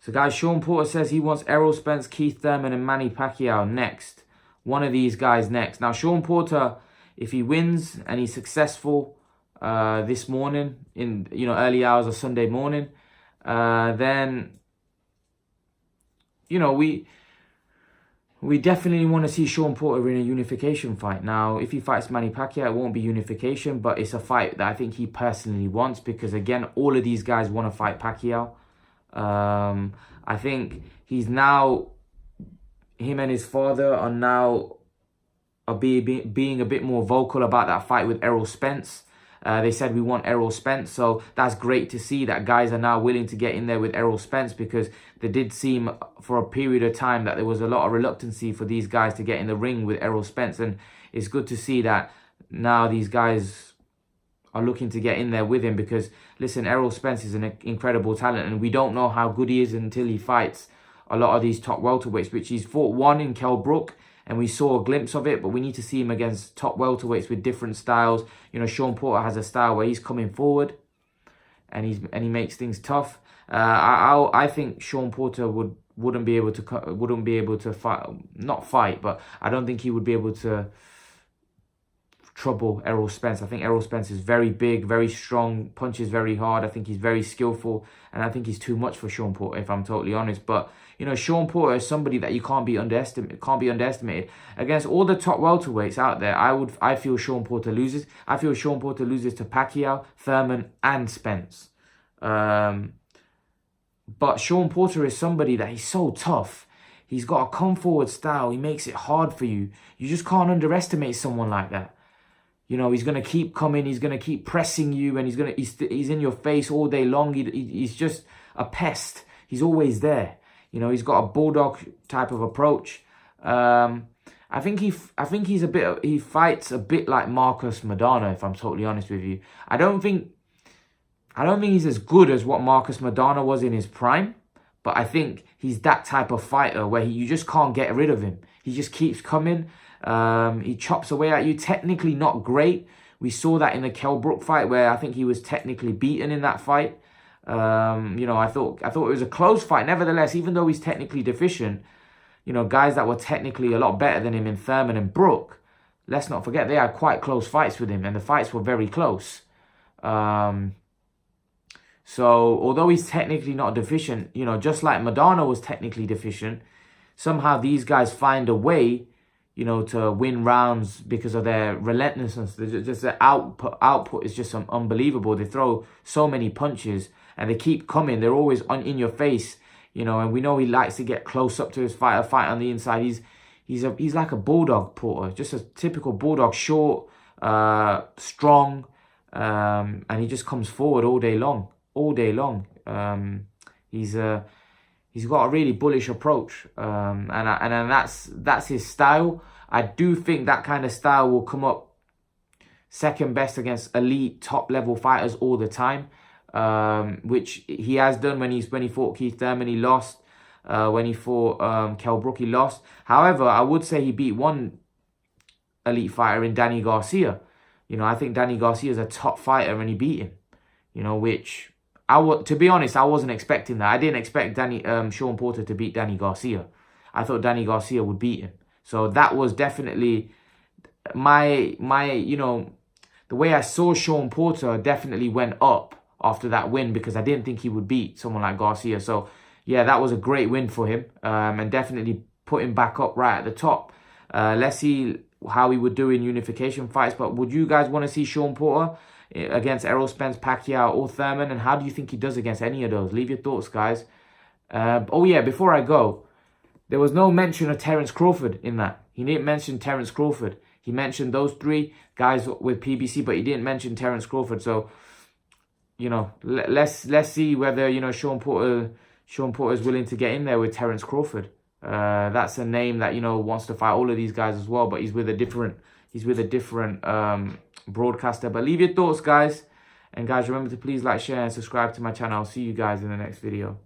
So guys, Sean Porter says he wants Errol Spence, Keith Thurman and Manny Pacquiao next. One of these guys next. Now, Sean Porter, if he wins and he's successful this morning, in early hours of Sunday morning, then, we definitely want to see Sean Porter in a unification fight. Now, if he fights Manny Pacquiao, it won't be unification, but it's a fight that I think he personally wants because, again, all of these guys want to fight Pacquiao. I think he's now, him and his father are now being a bit more vocal about that fight with Errol Spence. They said we want Errol Spence, so that's great to see that guys are now willing to get in there with Errol Spence, because there did seem for a period of time that there was a lot of reluctancy for these guys to get in the ring with Errol Spence, and it's good to see that now these guys are looking to get in there with him, because listen, Errol Spence is an incredible talent, and we don't know how good he is until he fights a lot of these top welterweights, which he's fought one in Kell Brook, and we saw a glimpse of it, but we need to see him against top welterweights with different styles. Sean Porter has a style where he's coming forward and he makes things tough. I think Sean Porter wouldn't be able to fight, not fight, but I don't think he would be able to trouble Errol Spence. I think Errol Spence is very big, very strong, punches very hard. I think he's very skillful, and I think he's too much for Sean Porter, if I'm totally honest. But Sean Porter is somebody that you can't be underestimated. Against all the top welterweights out there, I feel Sean Porter loses. I feel Sean Porter loses to Pacquiao, Thurman, and Spence. But Sean Porter is somebody that he's so tough. He's got a come forward style. He makes it hard for you. You just can't underestimate someone like that. He's going to keep coming. He's going to keep pressing you, and he's in your face all day long. He's just a pest. He's always there. He's got a bulldog type of approach. I think he fights a bit like Marcos Maidana, if I'm totally honest with you. I don't think he's as good as what Marcos Maidana was in his prime, but I think he's that type of fighter where you just can't get rid of him. He just keeps coming. He chops away at you. Technically not great. We saw that in the Kell Brook fight, where I think he was technically beaten in that fight. I thought it was a close fight. Nevertheless, even though he's technically deficient, guys that were technically a lot better than him in Thurman and Brook, let's not forget they had quite close fights with him, and the fights were very close. So although he's technically not deficient, just like Maidana was technically deficient, somehow these guys find a way, to win rounds because of their relentlessness. Just their output is just unbelievable. They throw so many punches and they keep coming. They're always in your face, and we know he likes to get close up to his fighter, fight on the inside. He's like a bulldog, Porter, just a typical bulldog, short, strong, and he just comes forward all day long. He's got a really bullish approach, and that's his style. I do think that kind of style will come up second best against elite top level fighters all the time, which he has done when he fought Keith Thurman. He lost. When he fought Kell Brook, he lost. However, I would say he beat one elite fighter in Danny Garcia. I think Danny Garcia is a top fighter, and he beat him. Which to be honest, I wasn't expecting that. I didn't expect Sean Porter to beat Danny Garcia. I thought Danny Garcia would beat him. So that was definitely my the way I saw Sean Porter definitely went up after that win, because I didn't think he would beat someone like Garcia. So yeah, that was a great win for him, and definitely put him back up right at the top. Let's see how he would do in unification fights. But would you guys want to see Sean Porter against Errol Spence, Pacquiao, or Thurman? And how do you think he does against any of those? Leave your thoughts, guys. Oh yeah, before I go, there was no mention of Terence Crawford in that. He didn't mention Terence Crawford. He mentioned those three guys with PBC, but he didn't mention Terence Crawford. So, let's see whether Sean Porter is willing to get in there with Terence Crawford. That's a name that wants to fight all of these guys as well, but he's with a different broadcaster. But leave your thoughts, guys, and guys, remember to please like, share, and subscribe to my channel. I'll see you guys in the next video.